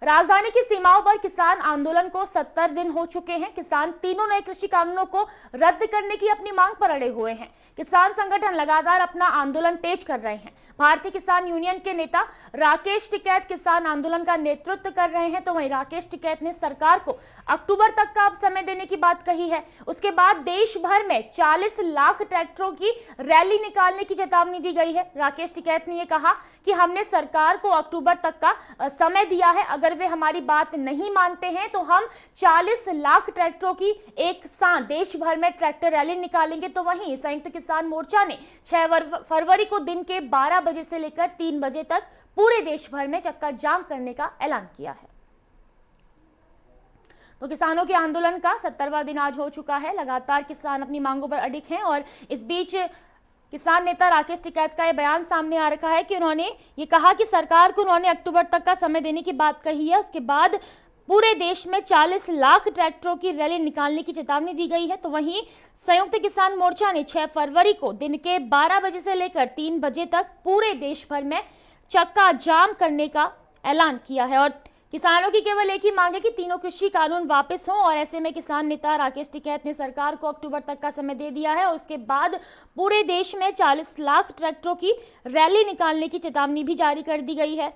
राजधानी की सीमाओं पर किसान आंदोलन को 70 दिन हो चुके हैं। किसान तीनों नए कृषि कानूनों को रद्द करने की अपनी मांग पर अड़े हुए हैं। किसान संगठन लगातार अपना आंदोलन तेज कर रहे हैं। भारतीय किसान यूनियन के नेता राकेश टिकैत किसान आंदोलन का नेतृत्व कर रहे हैं, तो वहीं राकेश टिकैत ने सरकार को अक्टूबर तक का अब समय देने की बात कही है। उसके बाद देश भर में 40 लाख ट्रैक्टरों की रैली निकालने की चेतावनी दी गई है। राकेश टिकैत ने यह कहा कि हमने सरकार को अक्टूबर तक का समय दिया है, अगर वे हमारी बात नहीं मानते हैं तो हम 40 लाख ट्रैक्टरों की एक साथ देश भर में ट्रैक्टर रैली निकालेंगे। तो वहीं संयुक्त किसान मोर्चा ने 6 फरवरी को दिन के 12 बजे से लेकर 3 बजे तक पूरे देश भर में चक्का जाम करने का ऐलान किया है। तो किसानों के आंदोलन का 70वां दिन आज हो चुका है। लगातार किसान अपनी मांगों पर अडिग हैं और इस बीच किसान नेता राकेश टिकैत का यह बयान सामने आ रखा है कि उन्होंने ये कहा कि सरकार को उन्होंने अक्टूबर तक का समय देने की बात कही है। उसके बाद पूरे देश में 40 लाख ट्रैक्टरों की रैली निकालने की चेतावनी दी गई है। तो वहीं संयुक्त किसान मोर्चा ने 6 फरवरी को दिन के 12 बजे से लेकर 3 बजे तक पूरे देश भर में चक्का जाम करने का ऐलान किया है। और किसानों की केवल एक ही मांग है कि तीनों कृषि कानून वापस हों, और ऐसे में किसान नेता राकेश टिकैत ने सरकार को अक्टूबर तक का समय दे दिया है और उसके बाद पूरे देश में 40 लाख ट्रैक्टरों की रैली निकालने की चेतावनी भी जारी कर दी गई है।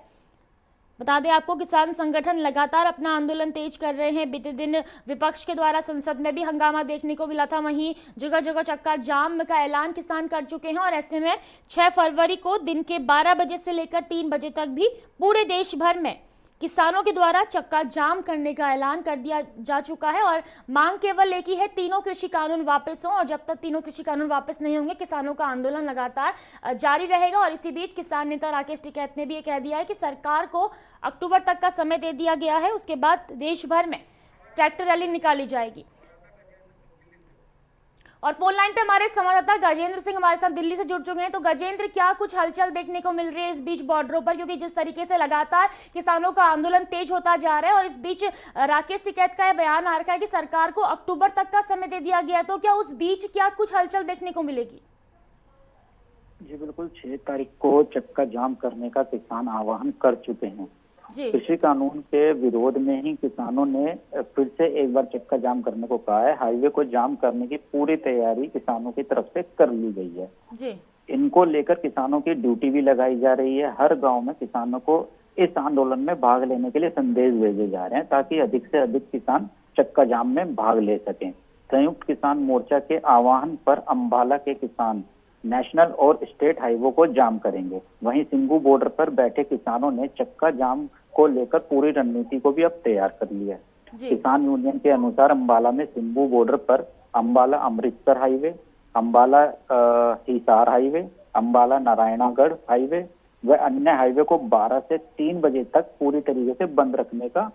बता दें आपको, किसान संगठन लगातार अपना आंदोलन तेज कर रहे हैं। बीते दिन विपक्ष के द्वारा संसद में भी हंगामा देखने को मिला था, वहीं जगह जगह चक्का जाम का ऐलान किसान कर चुके हैं। और ऐसे में 6 फरवरी को दिन के 12 बजे से लेकर 3 बजे तक भी पूरे देश भर में किसानों के द्वारा चक्का जाम करने का ऐलान कर दिया जा चुका है। और मांग केवल एक ही है, तीनों कृषि कानून वापस हों, और जब तक तीनों कृषि कानून वापस नहीं होंगे किसानों का आंदोलन लगातार जारी रहेगा। और इसी बीच किसान नेता राकेश टिकैत ने भी ये कह दिया है कि सरकार को अक्टूबर तक का समय दे दिया गया है, उसके बाद देश भर में ट्रैक्टर रैली निकाली जाएगी। और फोन लाइन पे हमारे संवाददाता गजेंद्र सिंह हमारे साथ दिल्ली से जुड़ चुके हैं। तो गजेंद्र, क्या कुछ हलचल देखने को मिल रही है इस बीच बॉर्डरों पर, क्योंकि जिस तरीके से लगातार किसानों का आंदोलन तेज होता जा रहा है और इस बीच राकेश टिकैत का यह बयान आ रखा है कि सरकार को अक्टूबर तक का समय दे दिया गया, तो क्या उस बीच क्या कुछ हलचल देखने को मिलेगी? जी बिल्कुल, 6 तारीख को चक्का जाम करने का किसान आह्वान कर चुके हैं। कृषि कानून के विरोध में ही किसानों ने फिर से एक बार चक्का जाम करने को कहा है। हाईवे को जाम करने की पूरी तैयारी किसानों की तरफ से कर ली गई है। जी। इनको लेकर किसानों की ड्यूटी भी लगाई जा रही है। हर गांव में किसानों को इस आंदोलन में भाग लेने के लिए संदेश भेजे जा रहे हैं ताकि अधिक से अधिक किसान चक्का जाम में भाग ले सकें। संयुक्त किसान मोर्चा के आह्वान पर अंबाला के किसान नेशनल और स्टेट हाईवे को जाम करेंगे। वहीं सिंघू बॉर्डर पर बैठे किसानों ने चक्का जाम को लेकर पूरी रणनीति को भी अब तैयार कर लिया है। किसान यूनियन के अनुसार अंबाला में सिंघू बॉर्डर पर Ambala Amritsar highway, Ambala Hisar highway, Ambala Naraingarh highway व अन्य हाईवे को 12 से 3 बजे तक पूरी तरीके से बंद रखने का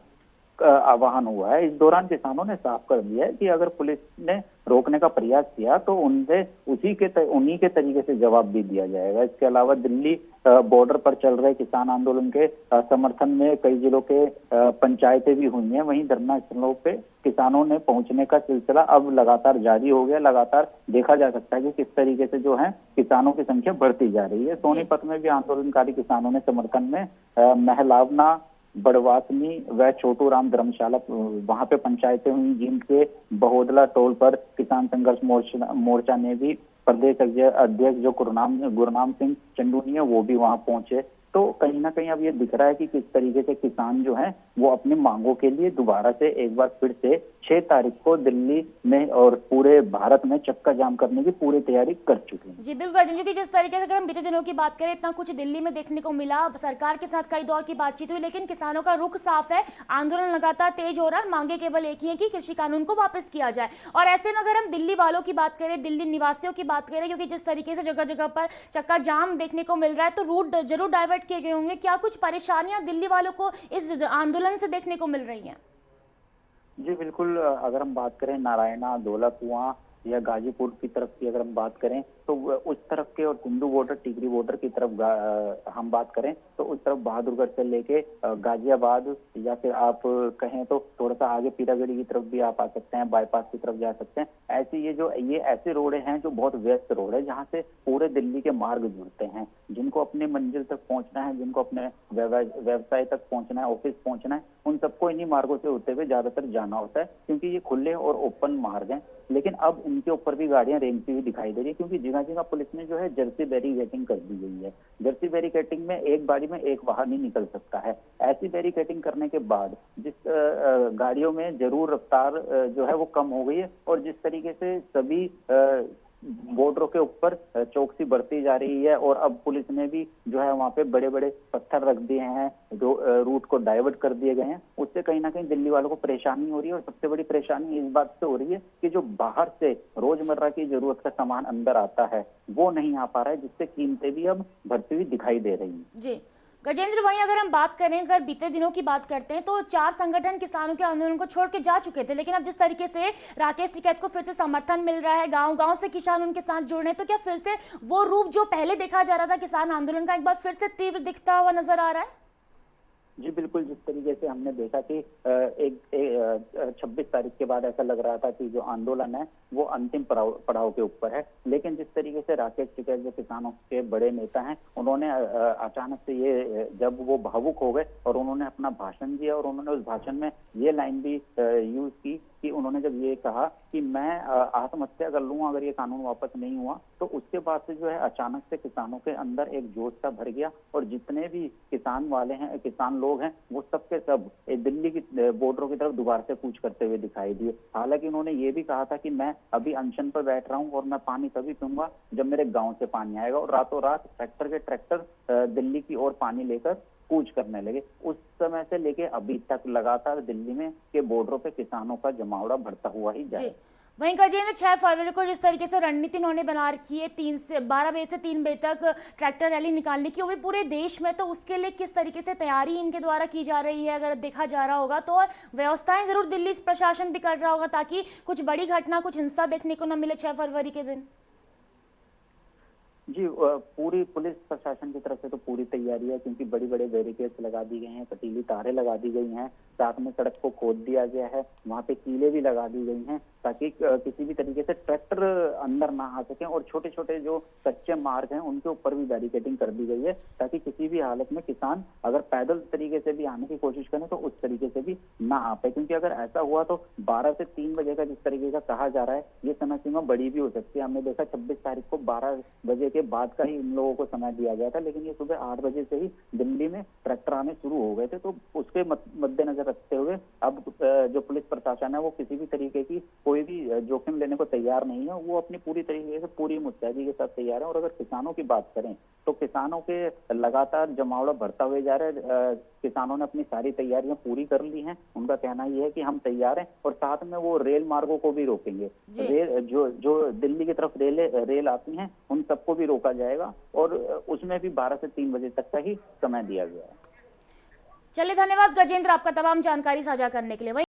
आह्वान हुआ है। इस दौरान किसानों ने साफ कर दिया है कि अगर पुलिस ने रोकने का प्रयास किया तो उनसे उन्हीं के तरीके से जवाब भी दिया जाएगा। इसके अलावा दिल्ली बॉर्डर पर चल रहे किसान आंदोलन के समर्थन में कई जिलों के पंचायतें भी हुई हैं। वहीं धरना स्थलों पे किसानों ने पहुंचने का सिलसिला अब लगातार जारी हो गया। लगातार देखा जा सकता है कि किस तरीके से जो है किसानों की संख्या बढ़ती जा रही है। सोनीपत में भी आंदोलनकारी किसानों ने समर्थन में महलावना, बड़वासनी व छोटू राम धर्मशाला वहां पे पंचायतें हुई, जिनके बहोदला टोल पर किसान संघर्ष मोर्चा ने भी प्रदेश अध्यक्ष जो गुरनाम सिंह चंडूनी है वो भी वहां पहुंचे। तो कहीं ना कहीं अब ये दिख रहा है कि किस तरीके से किसान जो हैं वो अपनी मांगों के लिए दोबारा से एक बार फिर से 6 तारीख को दिल्ली में और पूरे भारत में चक्का जाम करने की पूरी तैयारी कर चुके हैं। जी बिल्कुल, क्योंकि जिस तरीके से अगर हम बीते दिनों की बात करें, इतना कुछ दिल्ली में देखने को मिला, सरकार के साथ कई दौर की बातचीत हुई, लेकिन किसानों का रुख साफ है, आंदोलन लगातार तेज हो रहा है। मांगे केवल एक ही है कि कृषि कानून को वापस किया जाए। और ऐसे में अगर हम दिल्ली वालों की बात करें, दिल्ली निवासियों की बात करें, क्योंकि जिस तरीके से जगह जगह पर चक्का जाम देखने को मिल रहा है, तो रूट जरूर डाइवर्ट किए गए होंगे। क्या कुछ परेशानियां दिल्ली वालों को इस आंदोलन से देखने को मिल रही हैं? जी बिल्कुल, अगर हम बात करें नारायणा, धौला कुआं या गाजीपुर की तरफ की अगर हम बात करें तो उस तरफ के और कुंडू बॉर्डर, टिकरी बॉर्डर की तरफ हम बात करें तो उस तरफ बहादुरगढ़ से लेके गाजियाबाद, या फिर आप कहें तो थोड़ा सा आगे पीरागढ़ी की तरफ भी आप आ सकते हैं, बाईपास की तरफ जा सकते हैं। ऐसी ये ऐसे रोड हैं जो बहुत व्यस्त रोड है, जहाँ से पूरे दिल्ली के मार्ग जुड़ते हैं। जिनको अपने मंजिल तक पहुंचना है, जिनको अपने व्यवसाय तक पहुंचना है, ऑफिस पहुंचना है, उन सबको इन्हीं मार्गों से होते हुए ज्यादातर जाना होता है, क्योंकि ये खुले और ओपन मार्ग हैं। लेकिन अब इनके ऊपर भी गाड़ियां रेंगती हुई दिखाई दे रही है, क्योंकि जगह जगह पुलिस ने जो है जर्सी बैरिकेडिंग कर दी गई है। जर्सी बैरिकेडिंग में एक बारी में एक वाहन ही निकल सकता है। ऐसी बैरिकेडिंग करने के बाद जिस गाड़ियों में जरूर रफ्तार जो है वो कम हो गई है, और जिस तरीके से सभी बॉर्डरों के ऊपर चौकसी बढ़ती जा रही है, और अब पुलिस ने भी जो है वहां पे बड़े बड़े पत्थर रख दिए हैं, रूट को डाइवर्ट कर दिए गए हैं। उससे कहीं ना कहीं दिल्ली वालों को परेशानी हो रही है, और सबसे बड़ी परेशानी इस बात से हो रही है कि जो बाहर से रोजमर्रा की जरूरत का सामान अंदर आता है वो नहीं आ पा रहा है, जिससे कीमतें भी अब बढ़ती हुई दिखाई दे रही हैं। जी गजेंद्र, वहीं अगर हम बात करें, अगर बीते दिनों की बात करते हैं तो 4 संगठन किसानों के आंदोलन को छोड़ के जा चुके थे, लेकिन अब जिस तरीके से राकेश टिकैत को फिर से समर्थन मिल रहा है, गांव-गांव से किसान उनके साथ जुड़ रहे हैं, तो क्या फिर से वो रूप जो पहले देखा जा रहा था किसान आंदोलन का एक बार फिर से तीव्र दिखता हुआ नजर आ रहा है? जी बिल्कुल, जिस तरीके से हमने देखा कि 26 तारीख के बाद ऐसा लग रहा था कि जो आंदोलन है वो अंतिम पड़ाव के ऊपर है, लेकिन जिस तरीके से राकेश टिकैत जो किसानों के बड़े नेता हैं, उन्होंने अचानक से ये जब वो भावुक हो गए और उन्होंने अपना भाषण दिया, और उन्होंने उस भाषण में ये लाइन भी यूज की कि उन्होंने जब ये कहा कि मैं आत्महत्या कर लूंगा अगर ये कानून वापस नहीं हुआ, तो उसके बाद से जो है अचानक से किसानों के अंदर एक जोश सा भर गया, और जितने भी किसान वाले हैं, किसान लोग हैं, वो सब के सब दिल्ली की बॉर्डरों की तरफ दोबारा से कूच करते हुए दिखाई दिए। हालांकि उन्होंने ये भी कहा था कि मैं अभी अनशन पर बैठ रहा हूँ और मैं पानी तभी पीऊंगा जब मेरे गाँव से पानी आएगा, और रातों रात ट्रैक्टर दिल्ली की ओर पानी लेकर कूच करने लगे। उस समय से लेके अभी तक लगातार दिल्ली में के बॉर्डरों पे किसानों का जमावड़ा बढ़ता हुआ ही जाए। वहीं गजेंद्र, 6 फरवरी को जिस तरीके से रणनीति इन्होंने बना रखी है 12 बजे से 3 बजे तक ट्रैक्टर रैली निकालने की, वो भी पूरे देश में, तो उसके लिए किस तरीके से तैयारी इनके द्वारा की जा रही है अगर देखा जा रहा होगा तो? और व्यवस्थाएं जरूर दिल्ली प्रशासन भी कर रहा होगा ताकि कुछ बड़ी घटना, कुछ हिंसा देखने को न मिले 6 फरवरी के दिन। जी पूरी पुलिस प्रशासन की तरफ से तो पूरी तैयारी है, क्योंकि बड़ी बड़े बैरिकेड्स लगा दी गए हैं, कटीली तारें लगा दी गई हैं, साथ में सड़क को खोद दिया गया है, वहां पे कीलें भी लगा दी गई हैं ताकि किसी भी तरीके से ट्रैक्टर अंदर ना आ सके, और छोटे छोटे जो कच्चे मार्ग हैं उनके ऊपर भी बैरिकेडिंग कर दी गई है ताकि किसी भी हालत में किसान अगर पैदल तरीके से भी आने की कोशिश करें तो उस तरीके से भी ना आ पाए। क्योंकि अगर ऐसा हुआ तो 12 से 3 बजे का जिस तरीके का कहा जा रहा है, ये समय सीमा बड़ी भी हो सकती है। हमने देखा 26 तारीख को 12 बजे के बाद का ही इन लोगों को समय दिया गया था, लेकिन ये सुबह 8 बजे से ही दिल्ली में ट्रैक्टर आने शुरू हो गए थे। तो उसके मद्देनजर रखते हुए अब जो पुलिस प्रशासन है वो किसी भी तरीके की कोई भी जोखिम लेने को तैयार नहीं है, वो अपनी पूरी तरीके से पूरी मुस्तैदी के साथ तैयार है। और अगर किसानों की बात करें तो किसानों के लगातार जमावड़ा बढ़ता हुए जा रहा है। किसानों ने अपनी सारी तैयारियां पूरी कर ली हैं, उनका कहना यह है कि हम तैयार हैं, और साथ में वो रेल मार्गों को भी रोकेंगे। जो दिल्ली की तरफ रेल आती हैं उन सबको भी रोका जाएगा, और उसमें भी 12 से 3 बजे तक का ही समय दिया गया है। चलिए, धन्यवाद गजेंद्र आपका तमाम जानकारी साझा करने के लिए।